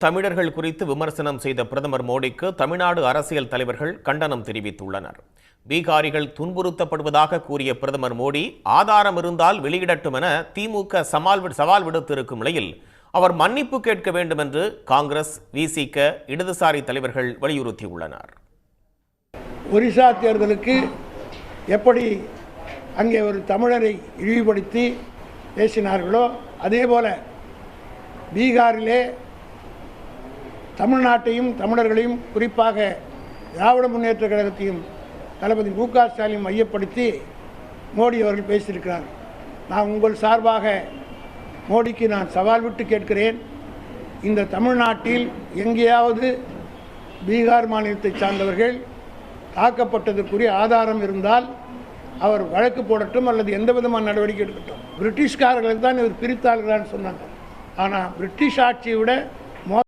தமிழர்கள் குறித்து விமர்சனம் செய்த பிரதமர் மோடிக்கு தமிழ்நாடு அரசியல் தலைவர்கள் கண்டனம் தெரிவித்துள்ளனர். பீகாரிகள் துன்புறுத்தப்படுவதாக கூறிய பிரதமர் மோடி ஆதாரம் இருந்தால் வெளியிடட்டும் என திமுக சவால் விடுத்திருக்கும் நிலையில் அவர் மன்னிப்பு கேட்க வேண்டும் என்று காங்கிரஸ், விசிக, இடதுசாரி தலைவர்கள் வலியுறுத்தியுள்ளனர். ஒரிசா தேர்தலுக்கு எப்படி அங்கே ஒரு தமிழரை இழிவுபடுத்தி பேசினார்களோ அதேபோல பீகாரிலே தமிழ்நாட்டையும் தமிழர்களையும் குறிப்பாக திராவிட முன்னேற்ற கழகத்தையும் தளபதி மு க ஸ்டாலின் மையப்படுத்தி மோடி அவர்கள் பேசியிருக்கிறார். நான் உங்கள் சார்பாக மோடிக்கு நான் சவால் விட்டு கேட்கிறேன். இந்த தமிழ்நாட்டில் எங்கேயாவது பீகார் மாநிலத்தை சார்ந்தவர்கள் தாக்கப்பட்டதற்குரிய ஆதாரம் இருந்தால் அவர் வழக்கு போடட்டும் அல்லது எந்த விதமான நடவடிக்கை எடுக்கட்டும். பிரிட்டிஷ்காரர்களுக்கு தான் இவர் பிரித்தாள்களான்னு சொன்னாங்க. ஆனால் பிரிட்டிஷ் ஆட்சியை விட